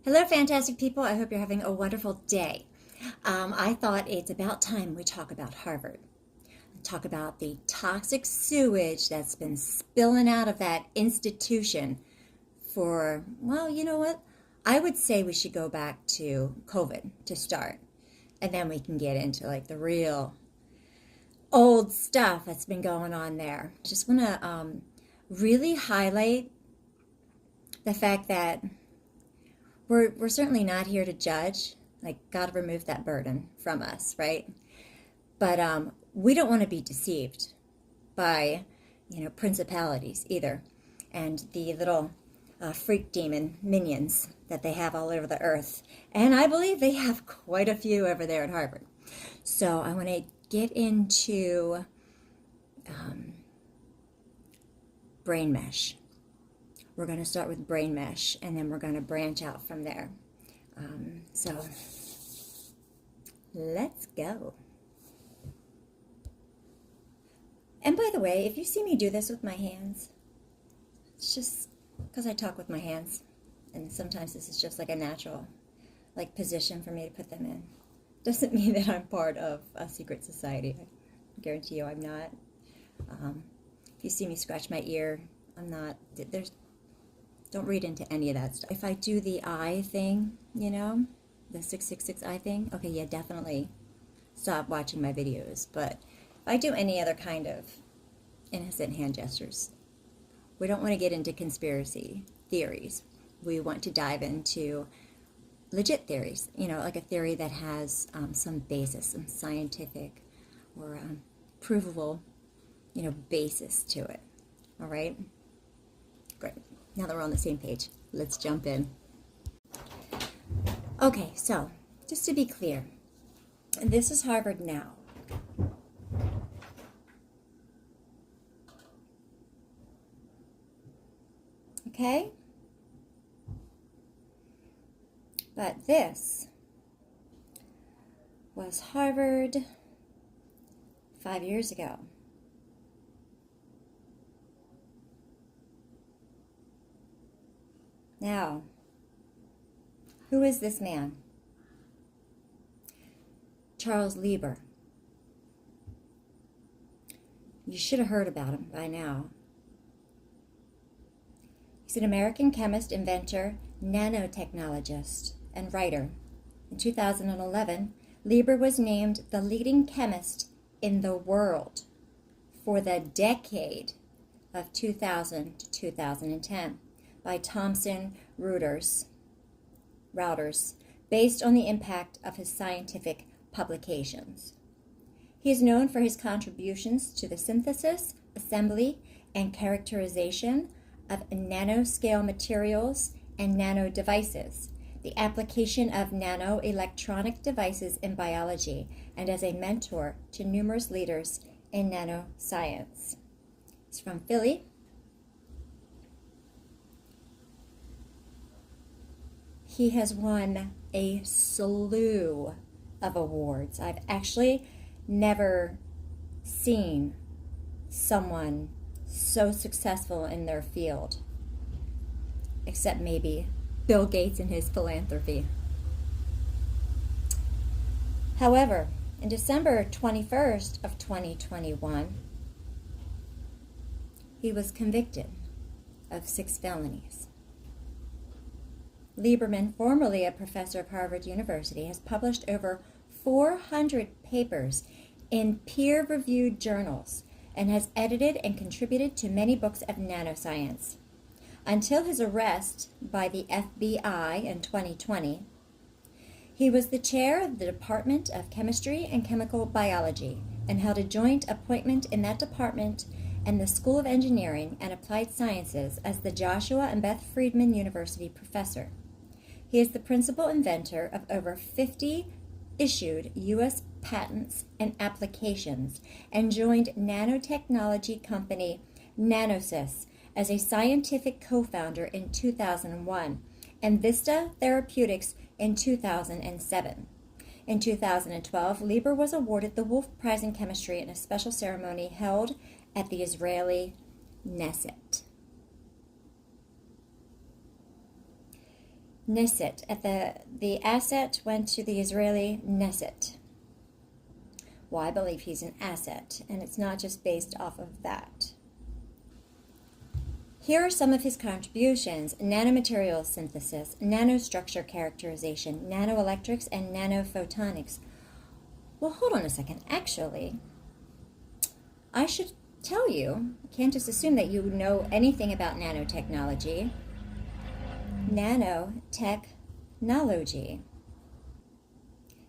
Hello, fantastic people. I hope you're having a wonderful day. I thought it's about time we talk about Harvard. Talk about the toxic sewage that's been spilling out of that institution for, well, you know what? I would say we should go back to COVID to start. And then we can get into like the real old stuff that's been going on there. Just want to really highlight the fact that we're certainly not here to judge. Like, God remove that burden from us, right? But we don't want to be deceived by, principalities either, and the little freak demon minions that they have all over the earth. And I believe they have quite a few over there at Harvard. So I want to get into brain mesh. We're going to start with brain mesh, and then we're going to branch out from there. So let's go. And by the way, if you see me do this with my hands, it's just because I talk with my hands. And sometimes this is just like a natural position for me to put them in. Doesn't mean that I'm part of a secret society. I guarantee you I'm not. If you see me scratch my ear, I'm not. Don't read into any of that stuff. If I do the eye thing, the 666 eye thing, okay, yeah, definitely stop watching my videos. But if I do any other kind of innocent hand gestures, we don't want to get into conspiracy theories. We want to dive into legit theories, like a theory that has some basis, some scientific or provable, basis to it. All right? Great. Now that we're on the same page, let's jump in. Okay, so just to be clear, this is Harvard now. Okay? But this was Harvard 5 years ago. Now, who is this man? Charles Lieber. You should have heard about him by now. He's an American chemist, inventor, nanotechnologist, and writer. In 2011, Lieber was named the leading chemist in the world for the decade of 2000 to 2010. By Thomson Reuters, based on the impact of his scientific publications. He is known for his contributions to the synthesis, assembly, and characterization of nanoscale materials and nano devices, the application of nanoelectronic devices in biology, and as a mentor to numerous leaders in nanoscience. He's from Philly. He has won a slew of awards. I've actually never seen someone so successful in their field, except maybe Bill Gates and his philanthropy. However, in December 21st of 2021, he was convicted of 6 felonies. Lieberman, formerly a professor of Harvard University, has published over 400 papers in peer-reviewed journals and has edited and contributed to many books of nanoscience. Until his arrest by the FBI in 2020, he was the chair of the Department of Chemistry and Chemical Biology and held a joint appointment in that department and the School of Engineering and Applied Sciences as the Joshua and Beth Friedman University professor. He is the principal inventor of over 50 issued U.S. patents and applications and joined nanotechnology company Nanosys as a scientific co-founder in 2001 and Vista Therapeutics in 2007. In 2012, Lieber was awarded the Wolf Prize in Chemistry in a special ceremony held at the Israeli Knesset. Knesset. The asset went to the Israeli Knesset. Well, I believe he's an asset, and it's not just based off of that. Here are some of his contributions: nanomaterial synthesis, nanostructure characterization, nanoelectrics, and nanophotonics. Well, hold on a second. Actually, I should tell you, I can't just assume that you know anything about nanotechnology. Nanotechnology.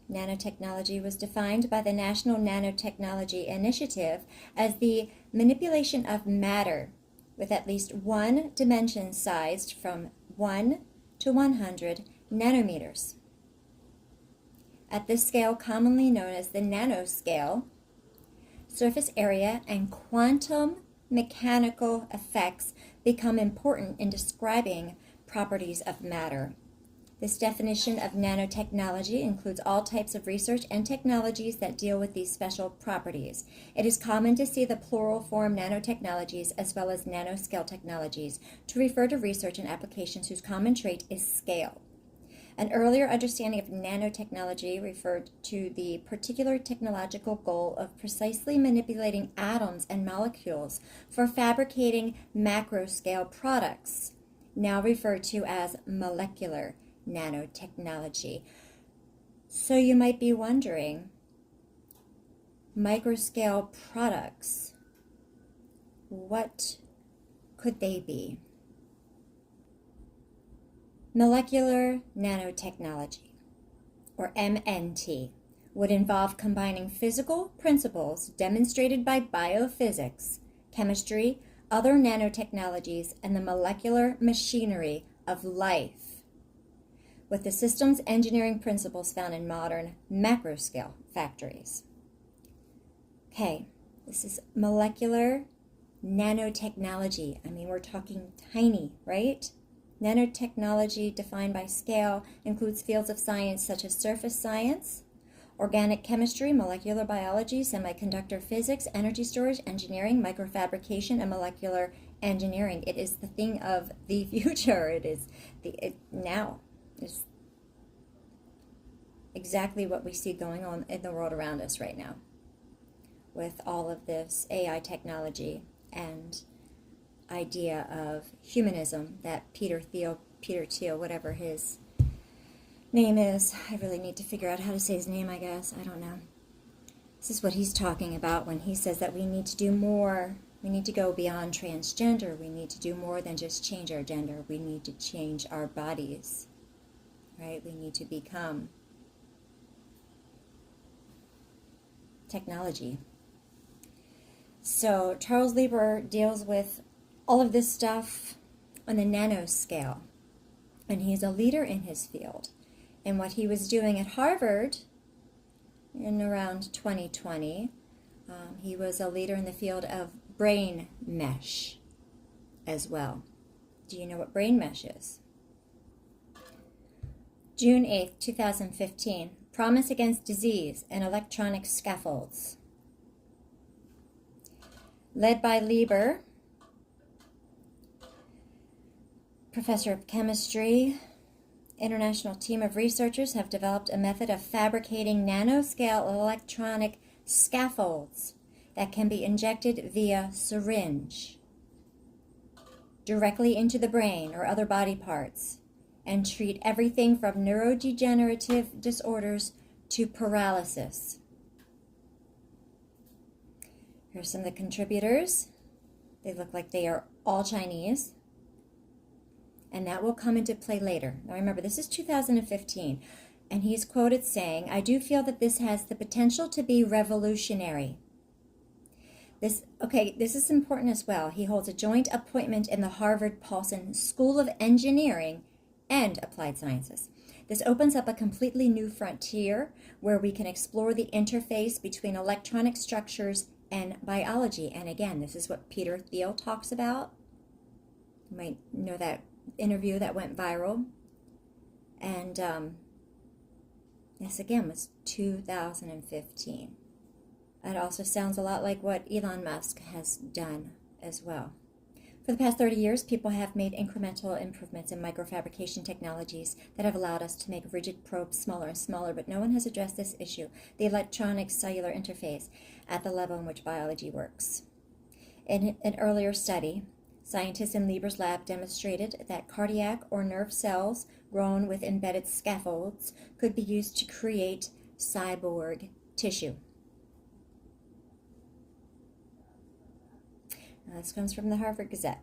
Nanotechnology was defined by the National Nanotechnology Initiative as the manipulation of matter with at least one dimension sized from 1 to 100 nanometers. At this scale, commonly known as the nanoscale, surface area and quantum mechanical effects become important in describing properties of matter. This definition of nanotechnology includes all types of research and technologies that deal with these special properties. It is common to see the plural form nanotechnologies as well as nanoscale technologies to refer to research and applications whose common trait is scale. An earlier understanding of nanotechnology referred to the particular technological goal of precisely manipulating atoms and molecules for fabricating macroscale products, now referred to as molecular nanotechnology. So you might be wondering, microscale products, what could they be? Molecular nanotechnology, or MNT, would involve combining physical principles demonstrated by biophysics, chemistry, other nanotechnologies, and the molecular machinery of life with the systems engineering principles found in modern macroscale factories. Okay, this is molecular nanotechnology. I mean, we're talking tiny, right? Nanotechnology, defined by scale, includes fields of science such as surface science, organic chemistry, molecular biology, semiconductor physics, energy storage, engineering, microfabrication, and molecular engineering. It is the thing of the future. It is now. It's exactly what we see going on in the world around us right now with all of this AI technology and idea of humanism that Peter Thiel, whatever his name is. I really need to figure out how to say his name, I guess. I don't know. This is what he's talking about when he says that we need to do more. We need to go beyond transgender. We need to do more than just change our gender. We need to change our bodies, right? We need to become technology. So Charles Lieber deals with all of this stuff on the nanoscale, and he's a leader in his field. And what he was doing at Harvard in around 2020, he was a leader in the field of brain mesh as well. Do you know what brain mesh is? June 8th, 2015, Promise Against Disease and Electronic Scaffolds. Led by Lieber, professor of chemistry, international team of researchers have developed a method of fabricating nanoscale electronic scaffolds that can be injected via syringe directly into the brain or other body parts and treat everything from neurodegenerative disorders to paralysis. Here's some of the contributors. They look like they are all Chinese, and that will come into play later. Now remember, this is 2015, and he's quoted saying, "I do feel that this has the potential to be revolutionary." This is important as well. He holds a joint appointment in the Harvard-Paulson School of Engineering and Applied Sciences. This opens up a completely new frontier where we can explore the interface between electronic structures and biology. And again, this is what Peter Thiel talks about. You might know that interview that went viral. And this again was 2015. It also sounds a lot like what Elon Musk has done as well. For the past 30 years, people have made incremental improvements in microfabrication technologies that have allowed us to make rigid probes smaller and smaller, but no one has addressed this issue, the electronic cellular interface, at the level in which biology works. In an earlier study, scientists in Lieber's lab demonstrated that cardiac or nerve cells grown with embedded scaffolds could be used to create cyborg tissue. Now, this comes from the Harvard Gazette.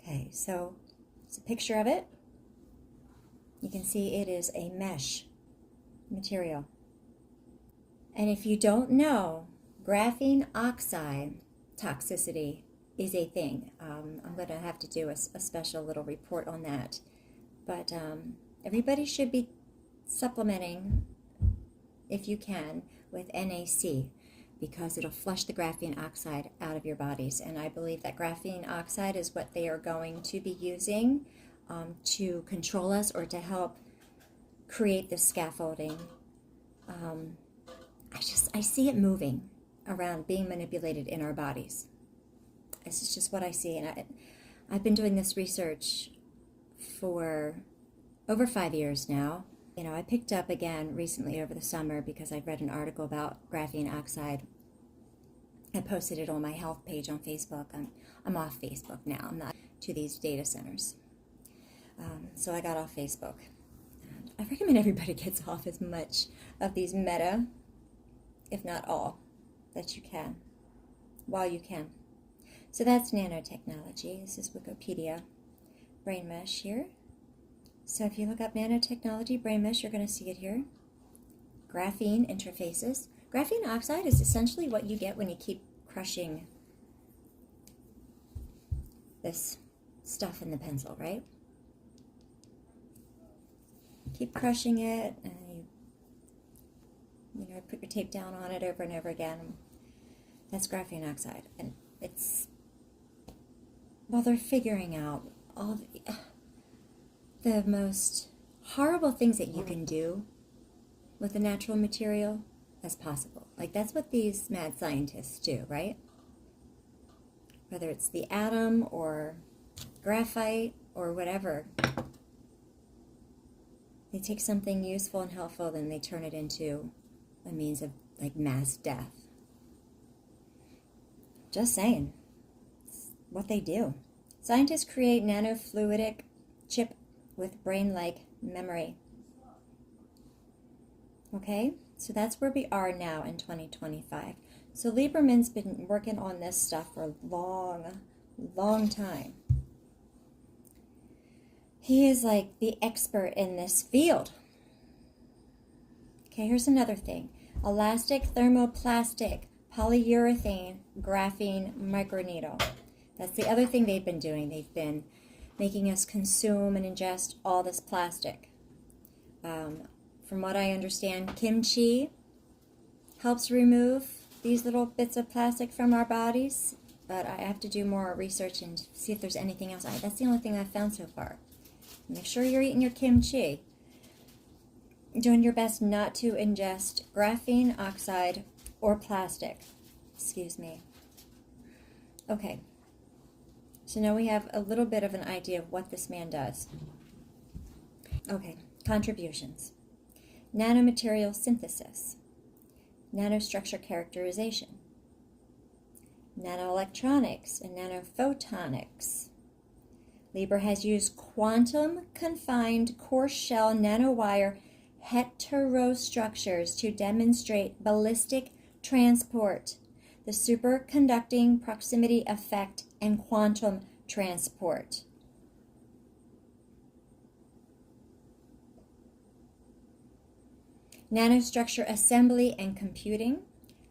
Okay, so it's a picture of it. You can see it is a mesh material. And if you don't know, graphene oxide toxicity is a thing. I'm going to have to do a special little report on that. But everybody should be supplementing, if you can, with NaC, because it'll flush the graphene oxide out of your bodies. And I believe that graphene oxide is what they are going to be using to control us or to help create this scaffolding. I see it moving around, being manipulated in our bodies. This is just what I see. And I've been doing this research for over 5 years now. You know, I picked up again recently over the summer because I read an article about graphene oxide. I posted it on my health page on Facebook. I'm off Facebook now. I'm not to these data centers. So I got off Facebook. And I recommend everybody gets off as much of these meta, if not all, that you can, while you can. So that's nanotechnology. This is Wikipedia. Brain mesh here. So if you look up nanotechnology, brain mesh, you're going to see it here. Graphene interfaces. Graphene oxide is essentially what you get when you keep crushing this stuff in the pencil, right? Keep crushing it, and you put your tape down on it over and over again. That's graphene oxide, and it's, well, they're figuring out all the most horrible things that you can do with a natural material as possible. Like, that's what these mad scientists do, right? Whether it's the atom or graphite or whatever. They take something useful and helpful, then they turn it into a means of, like, mass death. Just saying. It's what they do. Scientists create nanofluidic chip with brain-like memory. Okay, so that's where we are now in 2025. So Lieberman's been working on this stuff for a long time. He is like the expert in this field. Okay, here's another thing. Elastic thermoplastic polyurethane graphene microneedle. That's the other thing they've been doing. They've been making us consume and ingest all this plastic. From what I understand, kimchi helps remove these little bits of plastic from our bodies, but I have to do more research and see if there's anything else. That's the only thing I've found so far. Make sure you're eating your kimchi. Doing your best not to ingest graphene oxide or plastic. Excuse me. Okay. So now we have a little bit of an idea of what this man does. Okay, contributions. Nanomaterial synthesis. Nanostructure characterization. Nanoelectronics and nanophotonics. Lieber has used quantum-confined coarse shell nanowire heterostructures to demonstrate ballistic transport, the superconducting proximity effect, and quantum transport. Nanostructure assembly and computing,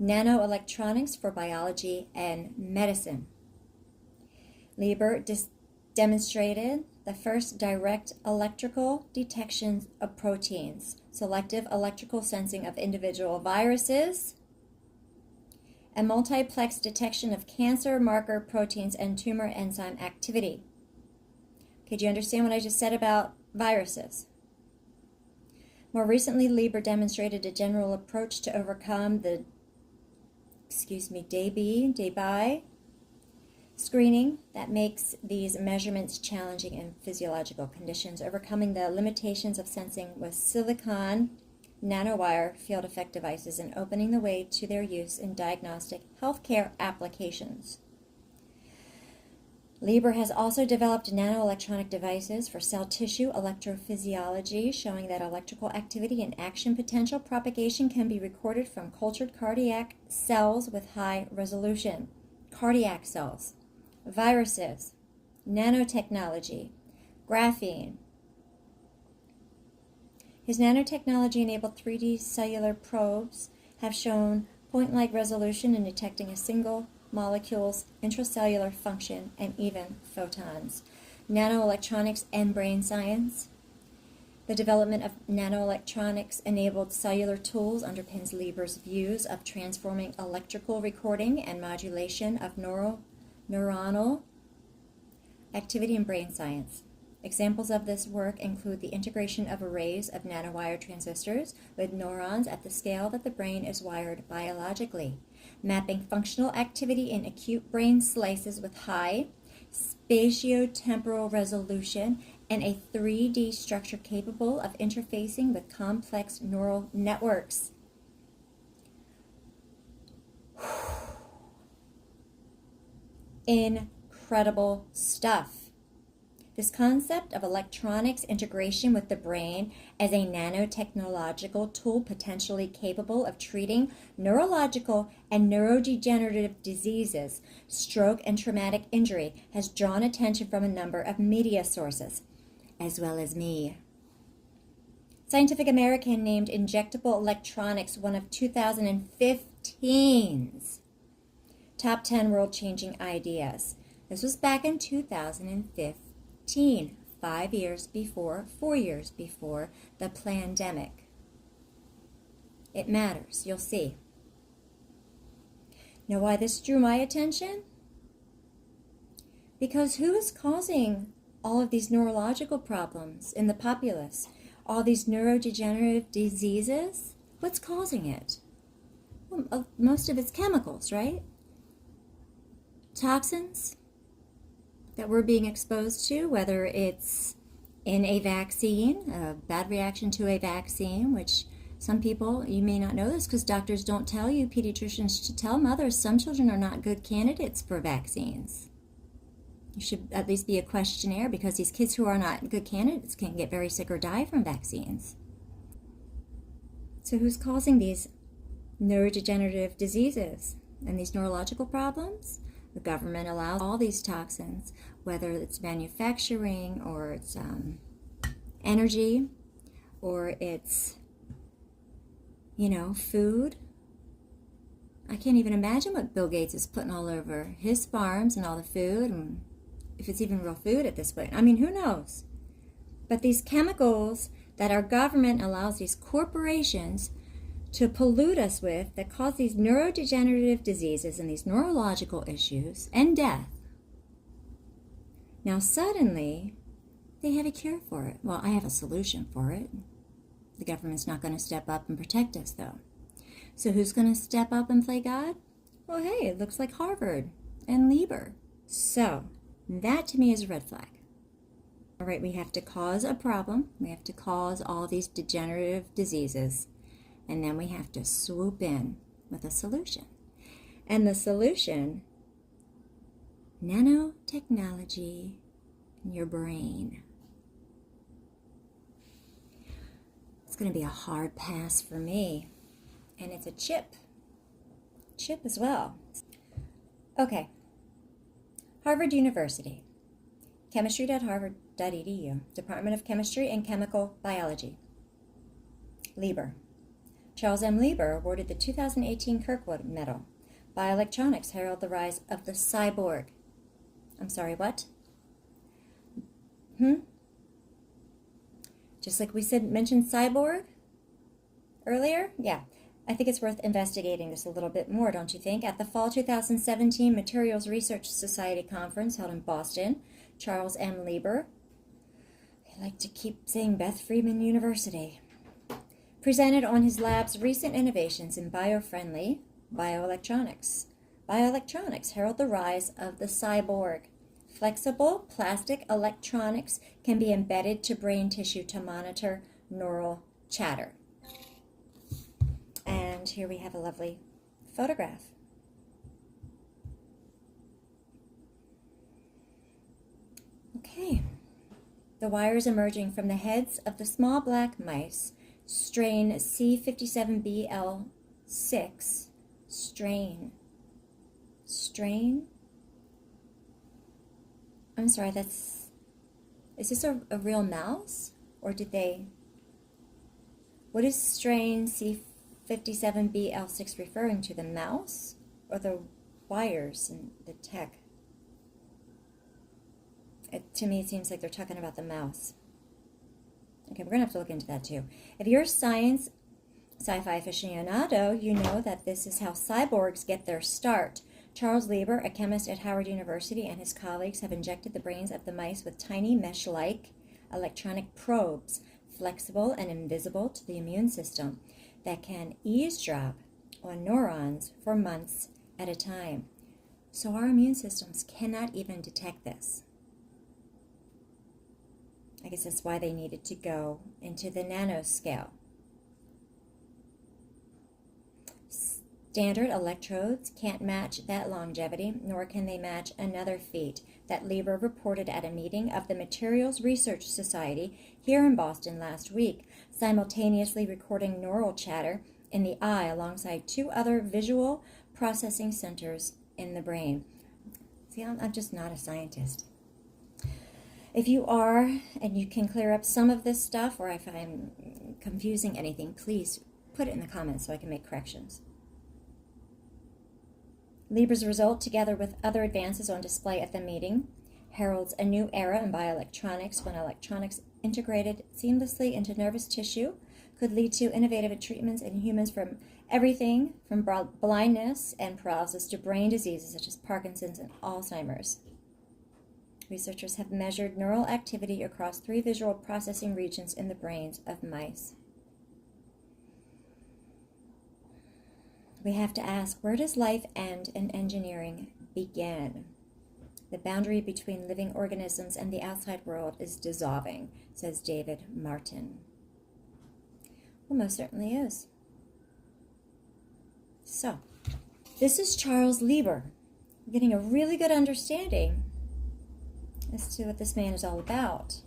nanoelectronics for biology and medicine. Lieber demonstrated the first direct electrical detection of proteins, selective electrical sensing of individual viruses, and multiplex detection of cancer marker proteins and tumor enzyme activity. Okay, do you understand what I just said about viruses? More recently, Lieber demonstrated a general approach to overcome the, Debye screening that makes these measurements challenging in physiological conditions, overcoming the limitations of sensing with silicon nanowire field effect devices and opening the way to their use in diagnostic healthcare applications. Liber has also developed nanoelectronic devices for cell tissue electrophysiology, showing that electrical activity and action potential propagation can be recorded from cultured cardiac cells with high resolution. Cardiac cells, viruses, nanotechnology, graphene. His nanotechnology-enabled 3D cellular probes have shown point-light resolution in detecting a single molecule's intracellular function and even photons. Nanoelectronics and brain science. The development of nanoelectronics-enabled cellular tools underpins Liber's views of transforming electrical recording and modulation of neuronal activity in brain science. Examples of this work include the integration of arrays of nanowire transistors with neurons at the scale that the brain is wired biologically, mapping functional activity in acute brain slices with high spatiotemporal resolution and a 3D structure capable of interfacing with complex neural networks. Incredible stuff. This concept of electronics integration with the brain as a nanotechnological tool potentially capable of treating neurological and neurodegenerative diseases, stroke, and traumatic injury has drawn attention from a number of media sources, as well as me. Scientific American named injectable electronics one of 2015's top 10 world-changing ideas. This was back in 2015. 4 years before the pandemic. It matters, you'll see. Know why this drew my attention? Because who is causing all of these neurological problems in the populace? All these neurodegenerative diseases? What's causing it? Well, most of it's chemicals, right? Toxins that we're being exposed to, whether it's in a vaccine, a bad reaction to a vaccine, which some people, you may not know this because doctors don't tell you, pediatricians should tell mothers, some children are not good candidates for vaccines. You should at least be a questionnaire because these kids who are not good candidates can get very sick or die from vaccines. So who's causing these neurodegenerative diseases and these neurological problems? The government allows all these toxins, whether it's manufacturing or it's energy or it's, food. I can't even imagine what Bill Gates is putting all over his farms and all the food, and if it's even real food at this point. I mean, who knows? But these chemicals that our government allows these corporations to pollute us with that cause these neurodegenerative diseases and these neurological issues and death. Now suddenly, they have a cure for it. Well, I have a solution for it. The government's not going to step up and protect us, though. So who's going to step up and play God? Well, hey, it looks like Harvard and Liber. So that to me is a red flag. All right, we have to cause a problem. We have to cause all these degenerative diseases. And then we have to swoop in with a solution. And the solution, nanotechnology in your brain. It's going to be a hard pass for me. And it's a chip as well. Okay. Harvard University. Chemistry.harvard.edu. Department of Chemistry and Chemical Biology. Liber. Charles M. Liber awarded the 2018 Kirkwood Medal. Bioelectronics herald the rise of the cyborg. I'm sorry, what? Just like we mentioned cyborg earlier? Yeah. I think it's worth investigating this a little bit more, don't you think? At the Fall 2017 Materials Research Society Conference held in Boston, Charles M. Liber, I like to keep saying Beth Freeman University, presented on his lab's recent innovations in bio-friendly bioelectronics, Bioelectronics herald the rise of the cyborg. Flexible plastic electronics can be embedded to brain tissue to monitor neural chatter. And here we have a lovely photograph. Okay. The wires emerging from the heads of the small black mice, strain C57BL6, strain. I'm sorry, is this a real mouse? Or did they, what is strain C57BL6 referring to, the mouse or the wires and the tech? To me, it seems like they're talking about the mouse. Okay, we're going to have to look into that too. If you're a science sci-fi aficionado, you know that this is how cyborgs get their start. Charles Lieber, a chemist at Howard University, and his colleagues have injected the brains of the mice with tiny mesh-like electronic probes, flexible and invisible to the immune system, that can eavesdrop on neurons for months at a time. So our immune systems cannot even detect this. I guess that's why they needed to go into the nanoscale. Standard electrodes can't match that longevity, nor can they match another feat that Lieber reported at a meeting of the Materials Research Society here in Boston last week, simultaneously recording neural chatter in the eye alongside 2 other visual processing centers in the brain. See, I'm just not a scientist. If you are, and you can clear up some of this stuff, or if I'm confusing anything, please put it in the comments so I can make corrections. Lieber's result, together with other advances on display at the meeting, heralds a new era in bioelectronics when electronics integrated seamlessly into nervous tissue could lead to innovative treatments in humans from everything from blindness and paralysis to brain diseases such as Parkinson's and Alzheimer's. Researchers have measured neural activity across 3 visual processing regions in the brains of mice. We have to ask, where does life end and engineering begin? The boundary between living organisms and the outside world is dissolving, says David Martin. Well, most certainly is. So, this is Charles Lieber. We're getting a really good understanding as to what this man is all about.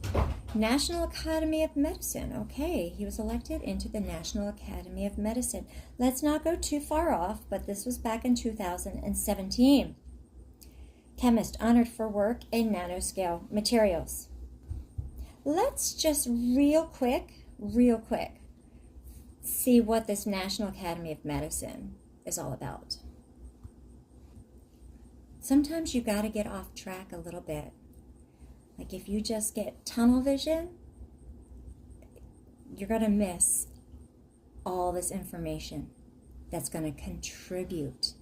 National Academy of Medicine. Okay, he was elected into the National Academy of Medicine. Let's not go too far off, but this was back in 2017. Chemist honored for work in nanoscale materials. Let's just real quick, see what this National Academy of Medicine is all about. Sometimes you got to get off track a little bit. Like if you just get tunnel vision, you're going to miss all this information that's going to contribute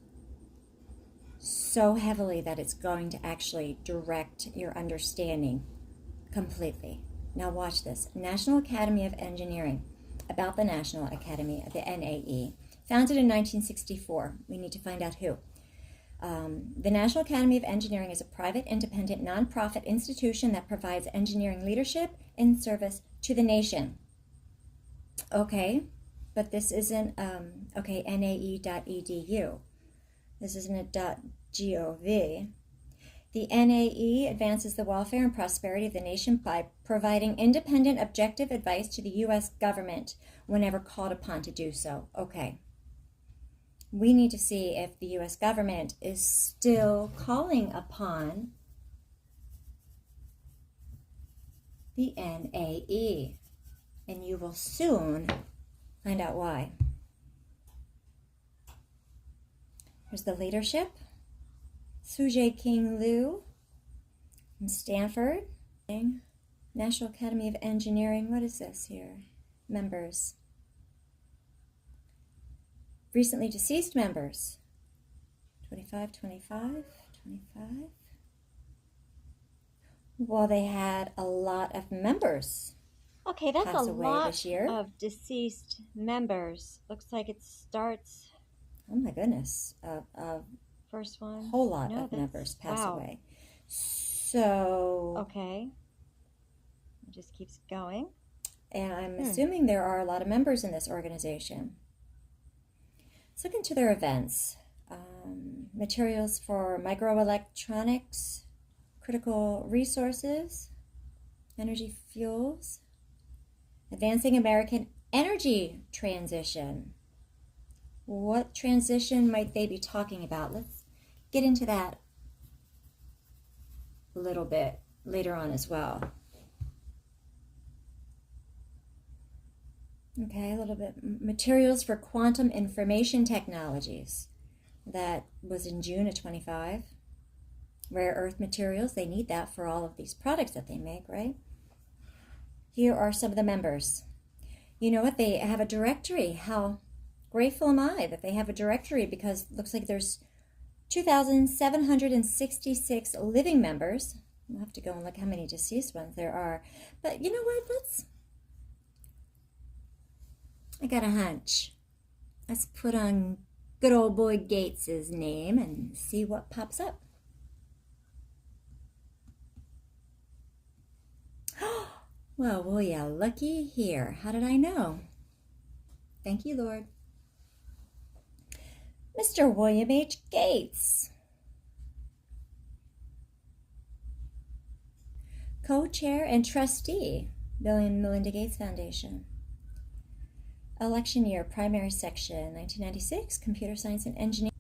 so heavily that it's going to actually direct your understanding completely. Now watch this. National Academy of Engineering, about the National Academy, the NAE, founded in 1964. We need to find out who. The National Academy of Engineering is a private, independent, nonprofit institution that provides engineering leadership in service to the nation. Okay, but this isn't, nae.edu. This isn't a .gov. The NAE advances the welfare and prosperity of the nation by providing independent, objective advice to the U.S. government whenever called upon to do so. Okay. We need to see if the U.S. government is still calling upon the NAE. And you will soon find out why. Here's the leadership. Suje King Liu from Stanford. National Academy of Engineering. What is this here? Members. Recently deceased members. 25. Well, they had a lot of members. Okay, that's a lot this year. Of deceased members. Looks like it starts. Oh my goodness. first one? Whole lot of members pass away. So... Okay. It just keeps going. And I'm assuming there are a lot of members in this organization. Let's look into their events. Materials for microelectronics, critical resources, energy fuels, advancing American energy transition. What transition might they be talking about? Let's get into that a little bit later on as well. Okay, a little bit. Materials for quantum information technologies. That was in June of 25. Rare earth materials, they need that for all of these products that they make, right? Here are some of the members. You know what? They have a directory. How grateful am I that they have a directory, because it looks like there's 2,766 living members. We'll have to go and look how many deceased ones there are. But you know what? I got a hunch. Let's put on good old boy Gates's name and see what pops up. Well, will ya looky here. How did I know? Thank you, Lord. Mr. William H. Gates. Co-chair and trustee, Bill and Melinda Gates Foundation. Election year, primary section, 1996, computer science and engineering.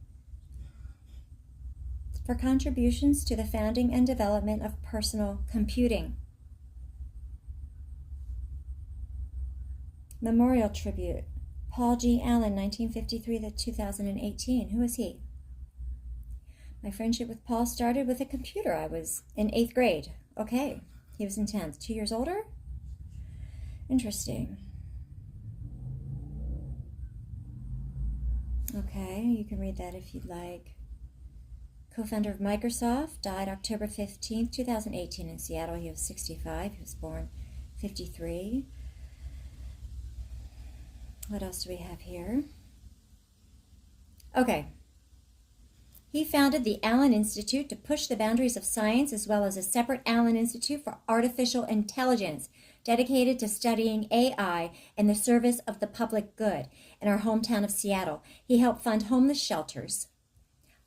For contributions to the founding and development of personal computing. Memorial tribute, Paul G. Allen, 1953 to 2018. Who is he? My friendship with Paul started with a computer. I was in 8th grade. Okay, he was in 10th. 2 years older? Interesting. Okay, you can read that if you'd like. Co-founder of Microsoft, died October 15th, 2018 in Seattle. He was 65. He was born 53. What else do we have here? Okay. He founded the Allen Institute to push the boundaries of science, as well as a separate Allen Institute for Artificial Intelligence, dedicated to studying AI in the service of the public good in our hometown of Seattle. He helped fund homeless shelters.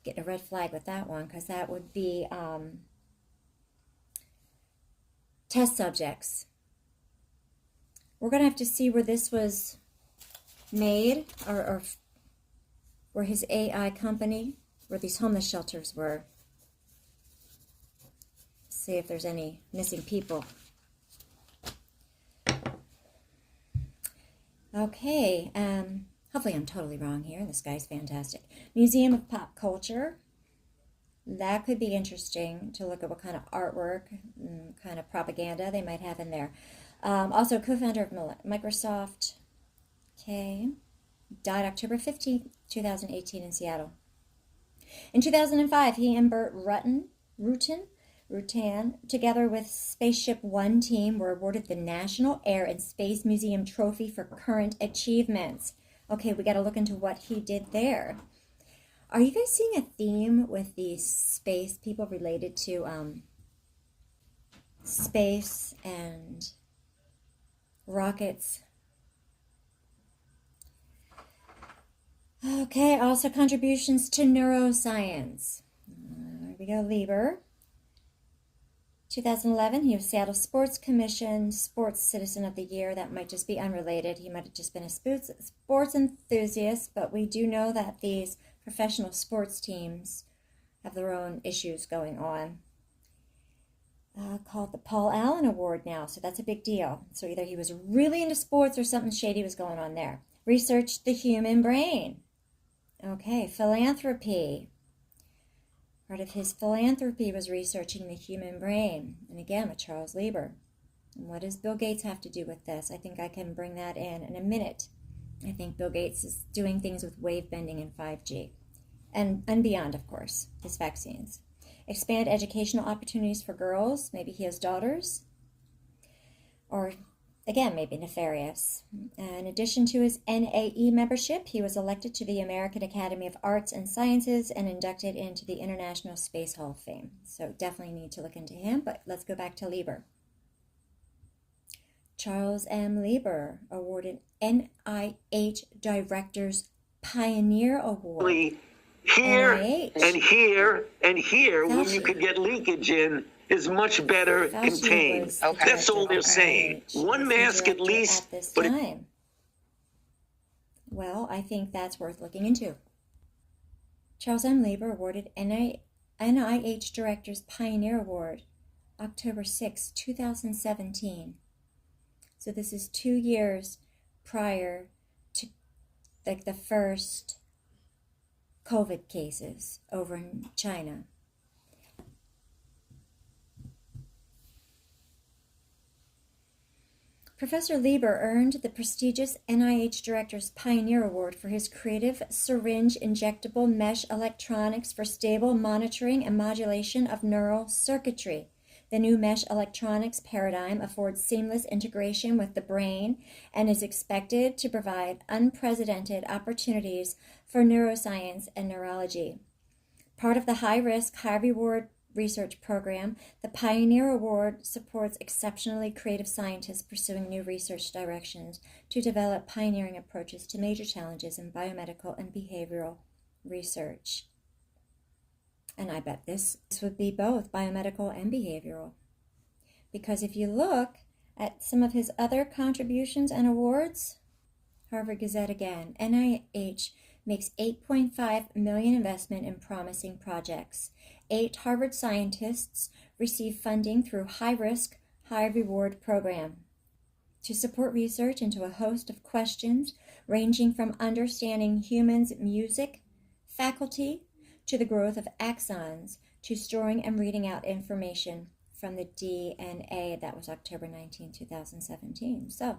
Getting a red flag with that one, because that would be test subjects. We're going to have to see where this was made, or where his AI company, where these homeless shelters were. See if there's any missing people. Okay, hopefully I'm totally wrong here. This guy's fantastic. Museum of Pop Culture. That could be interesting to look at what kind of artwork and kind of propaganda they might have in there. Also, co-founder of Microsoft. Okay. Died October 15th, 2018 in Seattle. In 2005, he and Burt Rutan, together with Spaceship One team, were awarded the National Air and Space Museum Trophy for current achievements. Okay, we got to look into what he did there. Are you guys seeing a theme with these space people related to space and rockets? Okay, also contributions to neuroscience. There we go, Lieber. 2011, he was Seattle Sports Commission Sports Citizen of the Year. That might just be unrelated. He might have just been a sports enthusiast, but we do know that these professional sports teams have their own issues going on. Called the Paul Allen Award now, so that's a big deal. So either he was really into sports or something shady was going on there. Researched the human brain. Okay, philanthropy. Part of his philanthropy was researching the human brain. And again, with Charles Lieber. And what does Bill Gates have to do with this? I think I can bring that in a minute. I think Bill Gates is doing things with wave bending and 5G. And beyond, of course, his vaccines. Expand educational opportunities for girls. Maybe he has daughters. Or again, maybe nefarious. In addition to his NAE membership, he was elected to the American Academy of Arts and Sciences and inducted into the International Space Hall of Fame. So definitely need to look into him, but let's go back to Lieber. Charles M. Lieber awarded NIH Director's Pioneer Award. Here NIH. and here and here, Fauci. when you could get leakage in, is much better Fauci contained. was the That's all they're director of saying. NIH. One Was the mask at director least, at this but time. Well, I think that's worth looking into. Charles M. Lieber awarded NIH Director's Pioneer Award October 6, 2017. So this is 2 years prior to the first COVID cases over in China. Professor Lieber earned the prestigious NIH Director's Pioneer Award for his creative syringe injectable mesh electronics for stable monitoring and modulation of neural circuitry. The new mesh electronics paradigm affords seamless integration with the brain and is expected to provide unprecedented opportunities for neuroscience and neurology. Part of the high-risk, high-reward research program, the Pioneer Award supports exceptionally creative scientists pursuing new research directions to develop pioneering approaches to major challenges in biomedical and behavioral research. And I bet this would be both biomedical and behavioral. Because if you look at some of his other contributions and awards, Harvard Gazette again, NIH makes $8.5 million investment in promising projects. 8 Harvard scientists receive funding through high-risk, high-reward program to support research into a host of questions ranging from understanding humans' music faculty to the growth of axons to storing and reading out information from the DNA. That was October 19, 2017. So,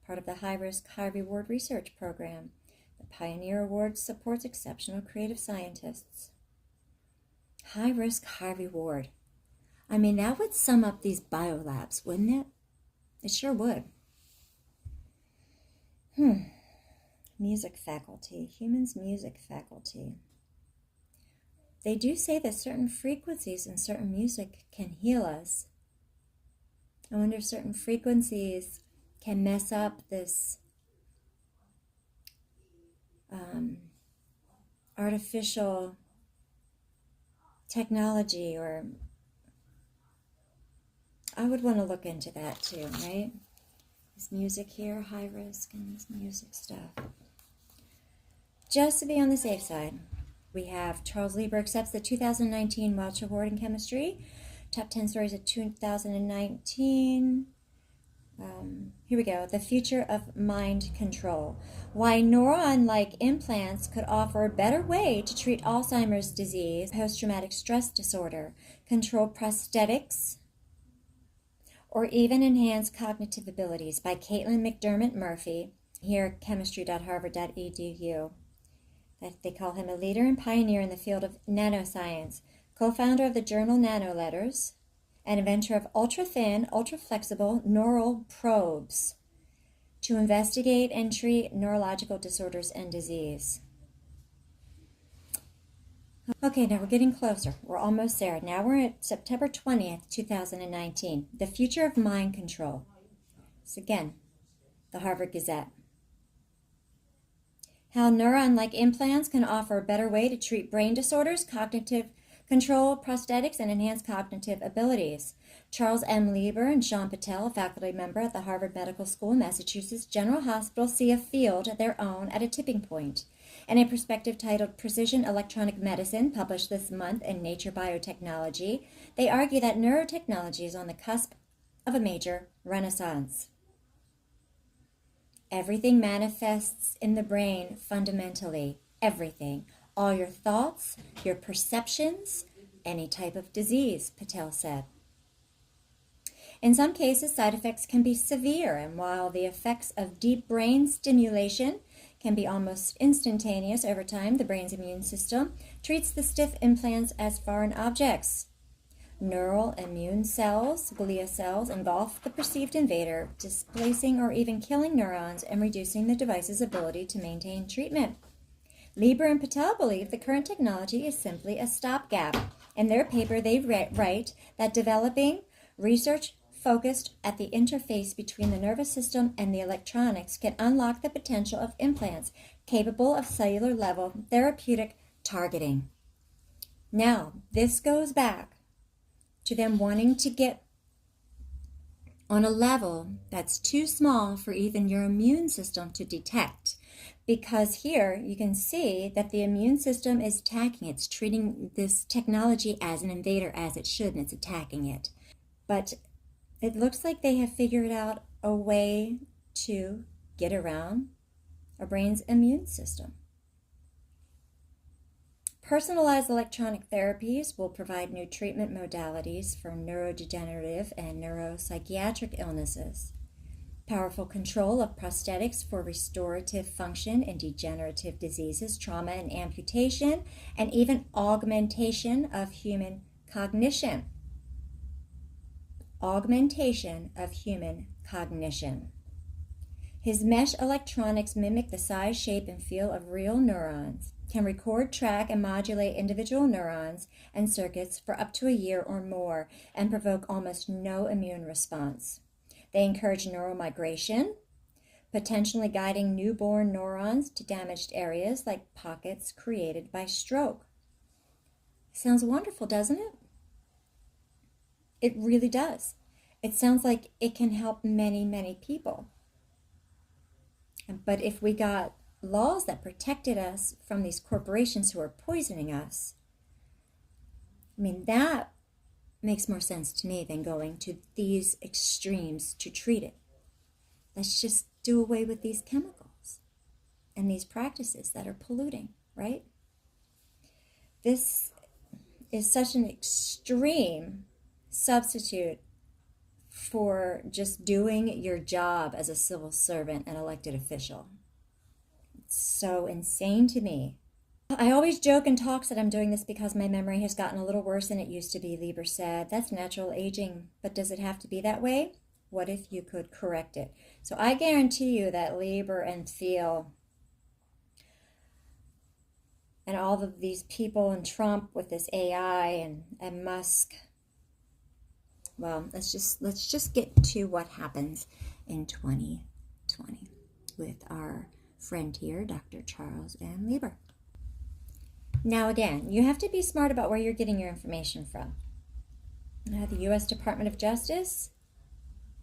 part of the high-risk, high-reward research program. The Pioneer Award supports exceptional creative scientists. High risk, high reward. I mean, that would sum up these biolabs, wouldn't it? It sure would. Music faculty, humans music faculty. They do say that certain frequencies in certain music can heal us. I wonder if certain frequencies can mess up this artificial technology, or I would want to look into that too, right? This music here, high risk, and this music stuff. Just to be on the safe side, we have Charles Lieber accepts the 2019 Welch Award in Chemistry. Top 10 stories of 2019. Here we go. The future of mind control. Why neuron-like implants could offer a better way to treat Alzheimer's disease, post-traumatic stress disorder, control prosthetics, or even enhance cognitive abilities by Caitlin McDermott Murphy, here at chemistry.harvard.edu. That they call him a leader and pioneer in the field of nanoscience, co-founder of the journal Nanoletters, and inventor of ultra-thin, ultra-flexible neural probes to investigate and treat neurological disorders and disease. Okay, now we're getting closer. We're almost there. Now we're at September 20th, 2019. The future of mind control. So again, the Harvard Gazette. How neuron-like implants can offer a better way to treat brain disorders, cognitive control, prosthetics, and enhance cognitive abilities. Charles M. Lieber and Sean Patel, a faculty member at the Harvard Medical School, Massachusetts General Hospital, see a field of their own at a tipping point. In a perspective titled Precision Electronic Medicine, published this month in Nature Biotechnology, they argue that neurotechnology is on the cusp of a major renaissance. Everything manifests in the brain fundamentally. Everything. All your thoughts, your perceptions, any type of disease, Patel said. In some cases, side effects can be severe, and while the effects of deep brain stimulation can be almost instantaneous over time, the brain's immune system treats the stiff implants as foreign objects. Neural immune cells, glia cells, engulf the perceived invader, displacing or even killing neurons and reducing the device's ability to maintain treatment. Lieber and Patel believe the current technology is simply a stopgap. In their paper, they write that developing research focused at the interface between the nervous system and the electronics can unlock the potential of implants capable of cellular level therapeutic targeting. Now, this goes back to them wanting to get on a level that's too small for even your immune system to detect. Because here you can see that the immune system is attacking. It's treating this technology as an invader, as it should, and it's attacking it. But it looks like they have figured out a way to get around our brain's immune system. Personalized electronic therapies will provide new treatment modalities for neurodegenerative and neuropsychiatric illnesses. Powerful control of prosthetics for restorative function in degenerative diseases, trauma and amputation, and even augmentation of human cognition. Augmentation of human cognition. His mesh electronics mimic the size, shape, and feel of real neurons, can record, track, and modulate individual neurons and circuits for up to a year or more, and provoke almost no immune response. They encourage neuromigration, potentially guiding newborn neurons to damaged areas like pockets created by stroke. Sounds wonderful, doesn't it? It really does. It sounds like it can help many, many people. But if we got laws that protected us from these corporations who are poisoning us, I mean, that makes more sense to me than going to these extremes to treat it. Let's just do away with these chemicals and these practices that are polluting, right? This is such an extreme substitute for just doing your job as a civil servant and elected official. It's so insane to me. I always joke in talks that I'm doing this because my memory has gotten a little worse than it used to be, Lieber said. That's natural aging, but does it have to be that way? What if you could correct it? So I guarantee you that Lieber and Thiel and all of these people and Trump with this AI and Musk, well, let's just get to what happens in 2020 with our friend here, Dr. Charles M. Lieber. Now again, you have to be smart about where you're getting your information from. The U.S. Department of Justice,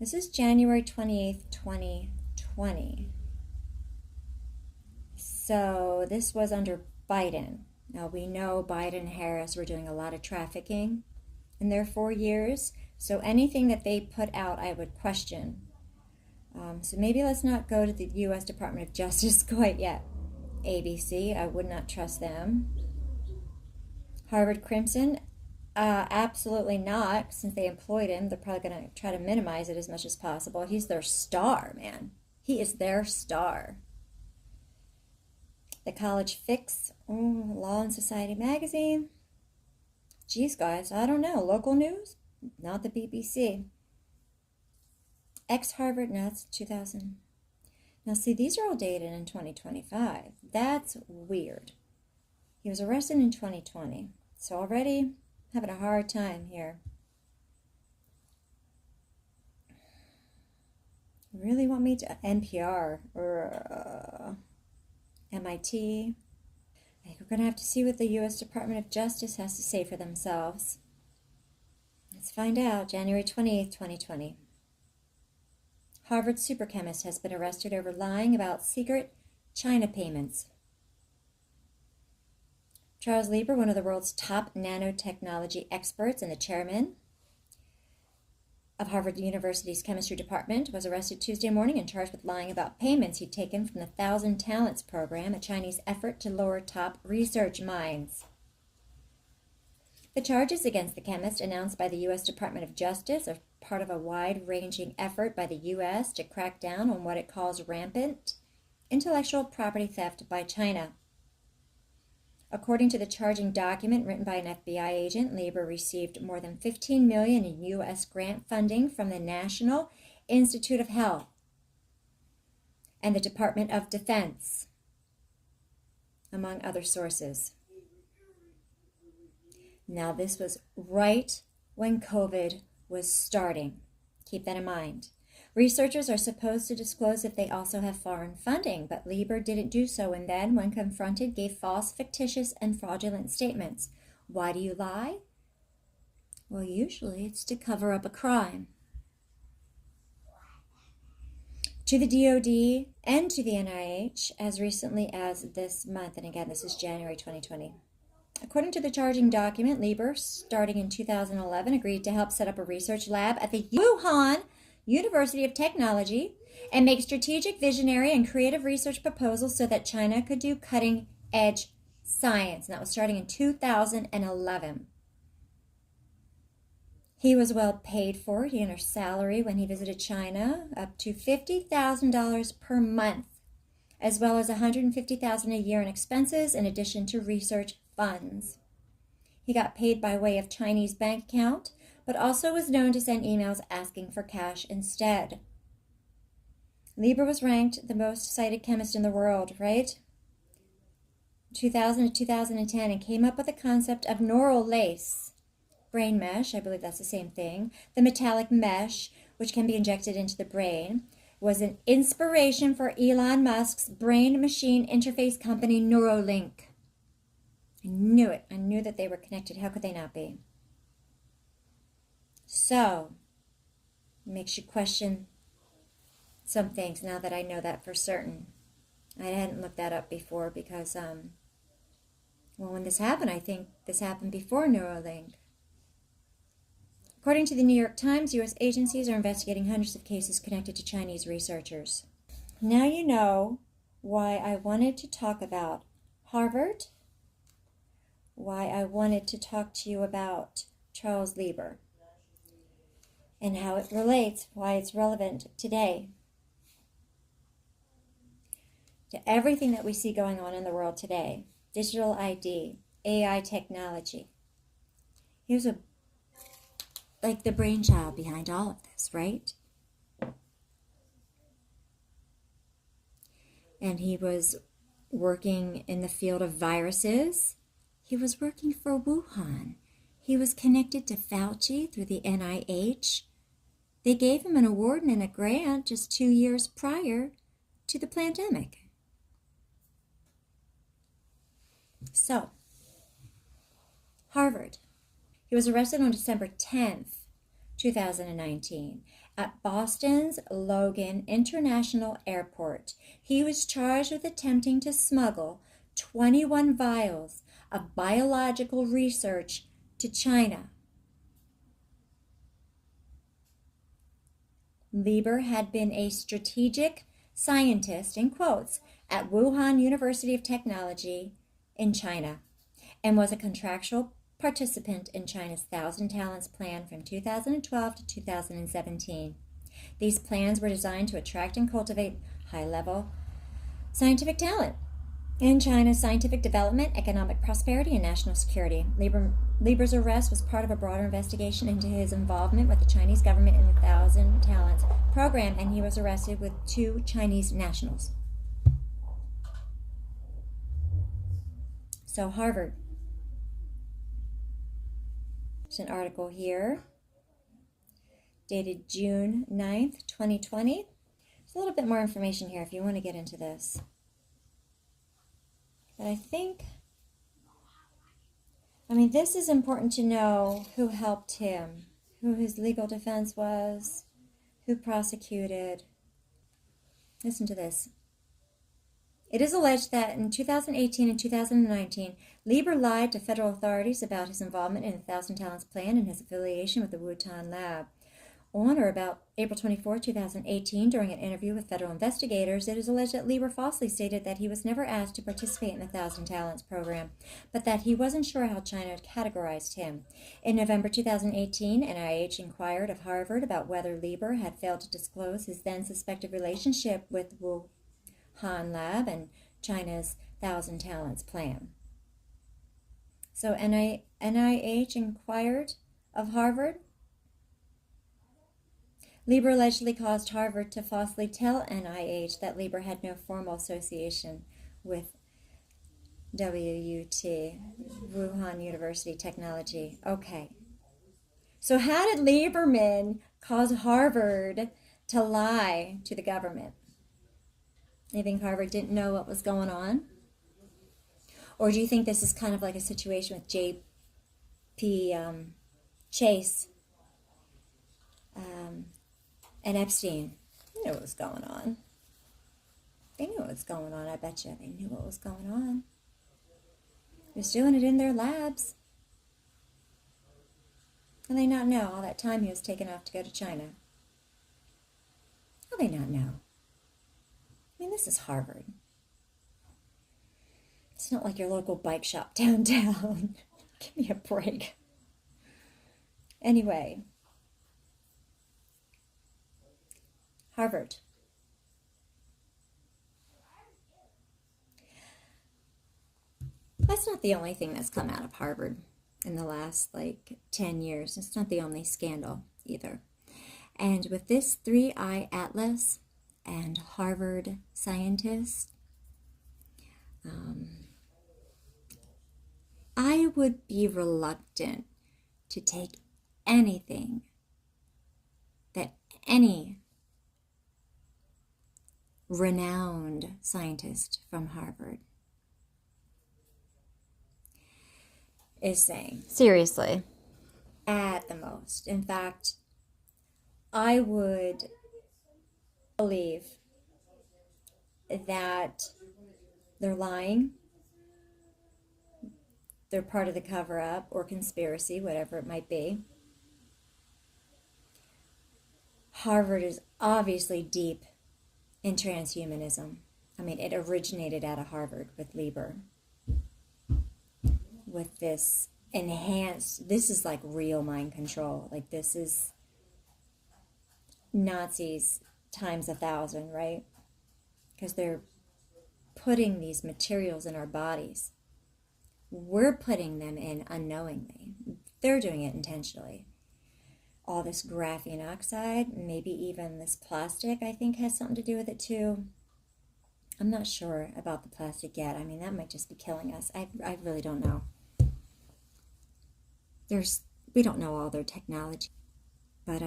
this is January 28th, 2020. So this was under Biden. Now we know Biden and Harris were doing a lot of trafficking in their 4 years. So anything that they put out, I would question. So maybe let's not go to the U.S. Department of Justice quite yet. ABC, I would not trust them. Harvard Crimson, absolutely not. Since they employed him, they're probably going to try to minimize it as much as possible. He's their star, man. He is their star. The College Fix, Law and Society magazine. Geez, guys, I don't know. Local news? Not the BBC. Ex-Harvard, no, that's 2000. Now, see, these are all dated in 2025. That's weird. He was arrested in 2020. So already having a hard time here. Really want me to NPR or MIT? I think we're going to have to see what the U.S. Department of Justice has to say for themselves. Let's find out. January 28th, 2020. Harvard superchemist has been arrested over lying about secret China payments. Charles Lieber, one of the world's top nanotechnology experts and the chairman of Harvard University's chemistry department, was arrested Tuesday morning and charged with lying about payments he'd taken from the Thousand Talents program, a Chinese effort to lower top research minds. The charges against the chemist, announced by the U.S. Department of Justice, are part of a wide-ranging effort by the U.S. to crack down on what it calls rampant intellectual property theft by China. According to the charging document written by an FBI agent, Lieber received more than $15 million in U.S. grant funding from the National Institute of Health and the Department of Defense, among other sources. Now, this was right when COVID was starting. Keep that in mind. Researchers are supposed to disclose if they also have foreign funding, but Lieber didn't do so, and then, when confronted, gave false, fictitious, and fraudulent statements. Why do you lie? Well, usually it's to cover up a crime. To the DoD and to the NIH as recently as this month, and again, this is January 2020. According to the charging document, Lieber, starting in 2011, agreed to help set up a research lab at the Wuhan University of Technology and make strategic, visionary, and creative research proposals so that China could do cutting-edge science. And that was starting in 2011. He was well paid for it. He earned a salary when he visited China, up to $50,000 per month, as well as $150,000 a year in expenses, in addition to research funds. He got paid by way of Chinese bank account, but also was known to send emails asking for cash instead. Lieber was ranked the most cited chemist in the world, right? 2000 to 2010, and came up with the concept of neural lace, brain mesh, I believe that's the same thing. The metallic mesh, which can be injected into the brain, was an inspiration for Elon Musk's brain-machine interface company Neuralink. I knew it. I knew that they were connected. How could they not be? So, it makes you question some things now that I know that for certain. I hadn't looked that up before because, well, when this happened, I think this happened before Neuralink. According to the New York Times, U.S. agencies are investigating hundreds of cases connected to Chinese researchers. Now you know why I wanted to talk about Harvard, why I wanted to talk to you about Charles Lieber, and how it relates, why it's relevant today to everything that we see going on in the world today. Digital ID, AI technology. He was like the brainchild behind all of this, right? And he was working in the field of viruses. He was working for Wuhan. He was connected to Fauci through the NIH. They gave him an award and a grant just 2 years prior to the pandemic. So, Harvard. He was arrested on December 10th, 2019, at Boston's Logan International Airport. He was charged with attempting to smuggle 21 vials of biological research to China. Lieber had been a strategic scientist, in quotes, at Wuhan University of Technology in China, and was a contractual participant in China's 1,000 Talents Plan from 2012 to 2017. These plans were designed to attract and cultivate high-level scientific talent in China's scientific development, economic prosperity, and national security. Lieber's arrest was part of a broader investigation into his involvement with the Chinese government in the 1,000 Talents program, and he was arrested with 2 Chinese nationals. So, Harvard. There's an article here, dated June 9th, 2020. There's a little bit more information here if you want to get into this. But I think, this is important to know who helped him, who his legal defense was, who prosecuted. Listen to this. It is alleged that in 2018 and 2019, Lieber lied to federal authorities about his involvement in the 1,000 Talents Plan and his affiliation with the Wuhan lab. On or about April 24, 2018, during an interview with federal investigators, it is alleged that Lieber falsely stated that he was never asked to participate in the 1,000 Talents program, but that he wasn't sure how China categorized him. In November 2018, NIH inquired of Harvard about whether Lieber had failed to disclose his then suspected relationship with Wuhan lab and China's 1,000 Talents Plan. So NIH inquired of Harvard. Lieber allegedly caused Harvard to falsely tell NIH that Lieber had no formal association with WUT, Wuhan University Technology. Okay. So how did Lieberman cause Harvard to lie to the government? You think Harvard didn't know what was going on? Or do you think this is kind of like a situation with J.P. Chase and Epstein? They knew what was going on. They knew what was going on, I bet you. They knew what was going on. They was doing it in their labs. And they not know all that time he was taking off to go to China? How they not know? I mean, this is Harvard. It's not like your local bike shop downtown. Give me a break. Anyway, Harvard. That's not the only thing that's come out of Harvard in the last 10 years. It's not the only scandal either. And with this 3-eye atlas and Harvard scientists, I would be reluctant to take anything that any renowned scientist from Harvard is saying. Seriously. At the most. In fact, I would believe that they're lying. They're part of the cover-up or conspiracy, whatever it might be. Harvard is obviously deep in transhumanism. I mean, it originated out of Harvard with Lieber. With this enhanced, this is like real mind control. Like this is Nazis times 1,000, right? Because they're putting these materials in our bodies. We're putting them in unknowingly. They're doing it intentionally. All this graphene oxide, maybe even this plastic, I think has something to do with it too. I'm not sure about the plastic yet. I mean, that might just be killing us. I really don't know. We don't know all their technology. But,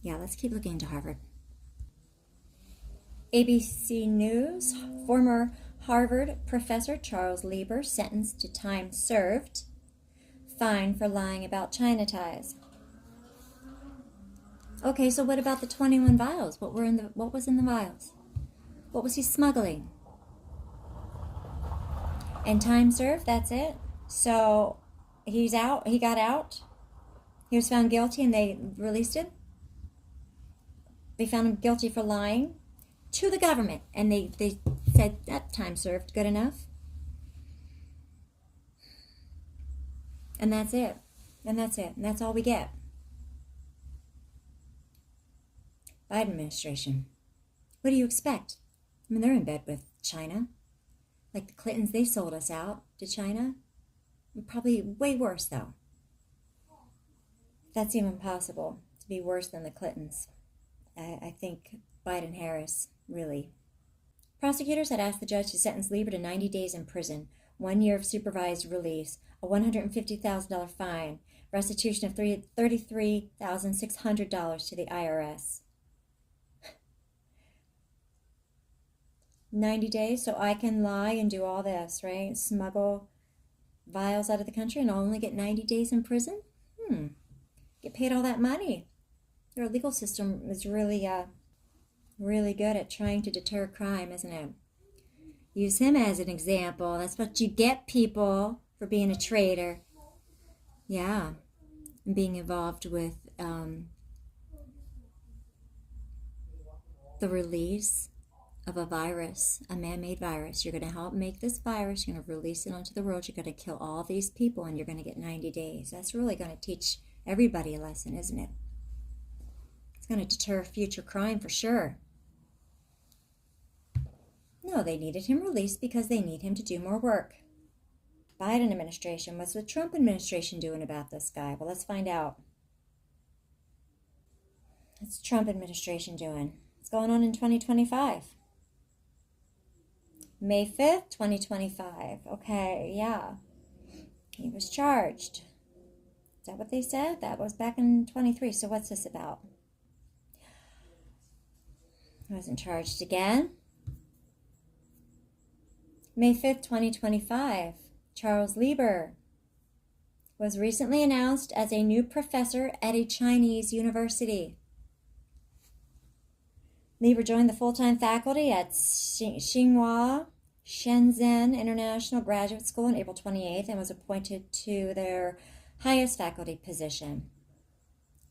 yeah, let's keep looking into Harvard. ABC News, former Harvard professor Charles Lieber sentenced to time served, fine for lying about China ties. Okay, so what about the 21 vials? What was in the vials? What was he smuggling? And time served, that's it. So he's out, he got out. He was found guilty and they released him. They found him guilty for lying to the government, and they said that time served, good enough. And that's it. And that's it. And that's all we get. Biden administration. What do you expect? I mean, they're in bed with China. Like the Clintons, they sold us out to China. Probably way worse, though. That's even possible, to be worse than the Clintons. I think Biden-Harris, really. Prosecutors had asked the judge to sentence Lieber to 90 days in prison, 1 year of supervised release, a $150,000 fine, restitution of $33,600 to the IRS. 90 days, so I can lie and do all this, right? Smuggle vials out of the country and I'll only get 90 days in prison? Get paid all that money. Their legal system is really good at trying to deter crime, isn't it? Use him as an example. That's what you get, people, for being a traitor. Yeah, and being involved with the release of a virus, a man-made virus. You're going to help make this virus. You're going to release it onto the world. You're going to kill all these people, and you're going to get 90 days. That's really going to teach everybody a lesson, isn't it? It's going to deter future crime for sure. No, they needed him released because they need him to do more work. Biden administration? What's the Trump administration doing about this guy? Well, let's find out. What's the Trump administration doing? What's going on in 2025? May 5th, 2025. Okay, yeah. He was charged. Is that what they said? That was back in 23. So what's this about? He wasn't charged again. May 5th, 2025. Charles Lieber was recently announced as a new professor at a Chinese university. Lieber joined the full-time faculty at Tsinghua Shenzhen International Graduate School on April 28th and was appointed to their highest faculty position.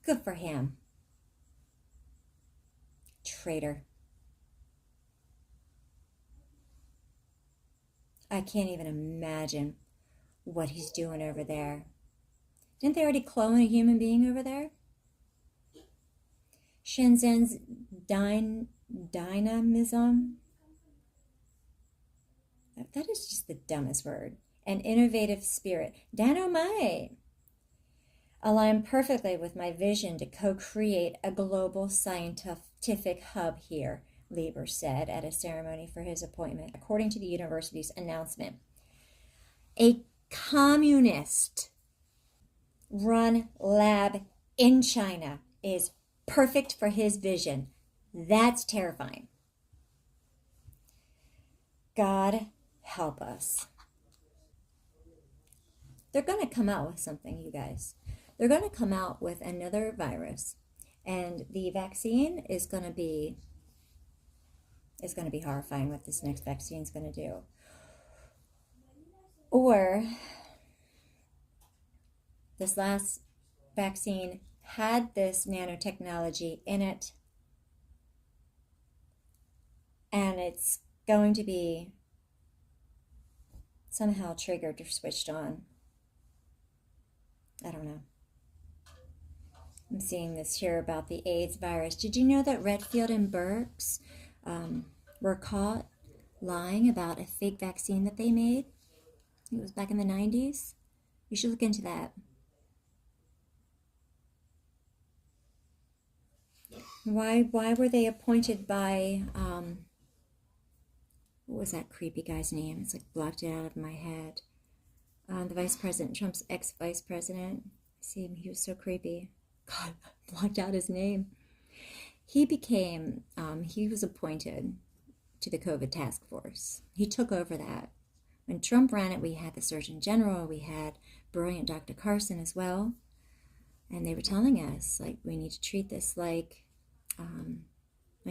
Good for him. Traitor. I can't even imagine what he's doing over there. Didn't they already clone a human being over there? Shenzhen's dynamism. That is just the dumbest word. An innovative spirit. Dynamite. Align perfectly with my vision to co-create a global scientific hub here, Lieber said at a ceremony for his appointment, according to the university's announcement. A communist-run lab in China is perfect for his vision. That's terrifying. God help us. They're going to come out with something, you guys. They're going to come out with another virus, and the vaccine is going to be horrifying what this next vaccine is going to do. Or this last vaccine had this nanotechnology in it, and it's going to be somehow triggered or switched on. I don't know. I'm seeing this here about the AIDS virus. Did you know that Redfield and Burks were caught lying about a fake vaccine that they made? It was back in the 90s. You should look into that. Why were they appointed by, what was that creepy guy's name? It's like blocked it out of my head. The vice president, Trump's ex-vice president. See him, he was so creepy. God, blocked out his name. He was appointed to the COVID task force. He took over that. When Trump ran it, we had the Surgeon General, we had brilliant Dr. Carson as well. And they were telling us, like, we need to treat this like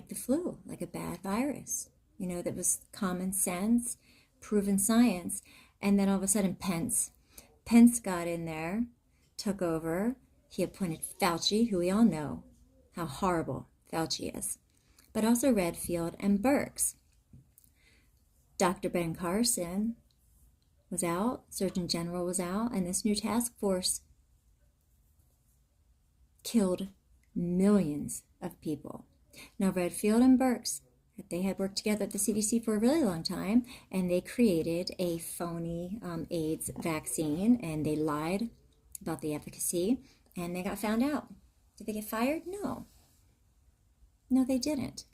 the flu, like a bad virus. You know, that was common sense, proven science. And then all of a sudden, Pence got in there, took over. He appointed Fauci, who we all know how horrible Fauci is, but also Redfield and Burks. Dr. Ben Carson was out, Surgeon General was out, and this new task force killed millions of people. Now, Redfield and Burks, they had worked together at the CDC for a really long time, and they created a phony AIDS vaccine, and they lied about the efficacy, and they got found out. Did they get fired? No. No, they didn't.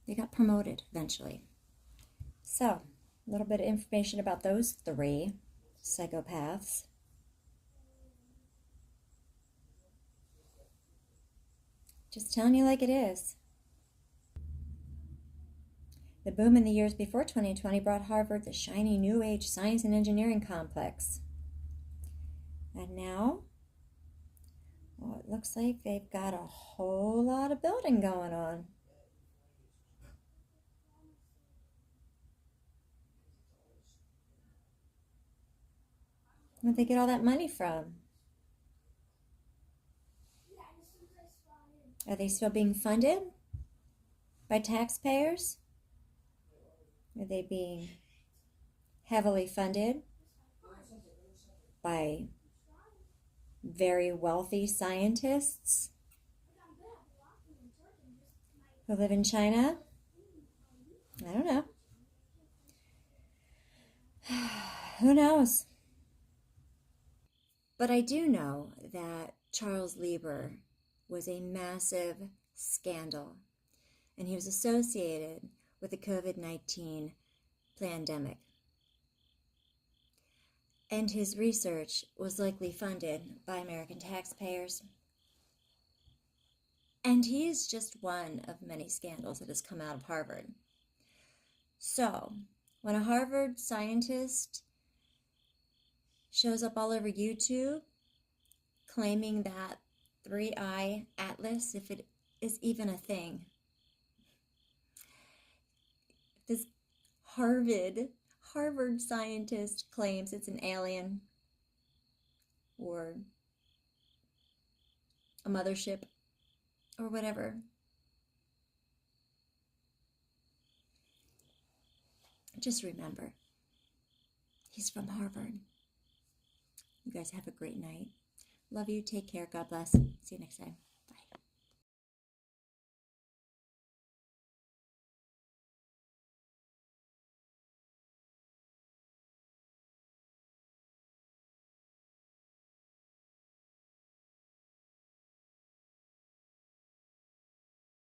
They got promoted eventually. So, a little bit of information about those three psychopaths. Just telling you like it is. The boom in the years before 2020 brought Harvard the shiny new age science and engineering complex. And now, well, it looks like they've got a whole lot of building going on. Where'd they get all that money from? Are they still being funded by taxpayers? Are they being heavily funded by very wealthy scientists who live in China? I don't know. Who knows? But I do know that Charles Lieber was a massive scandal, and he was associated with the COVID-19 pandemic. And his research was likely funded by American taxpayers. And he is just one of many scandals that has come out of Harvard. So, when a Harvard scientist shows up all over YouTube claiming that 3-eye atlas, if it is even a thing, this Harvard scientist claims it's an alien or a mothership or whatever, just remember, he's from Harvard. You guys have a great night. Love you. Take care. God bless. See you next time.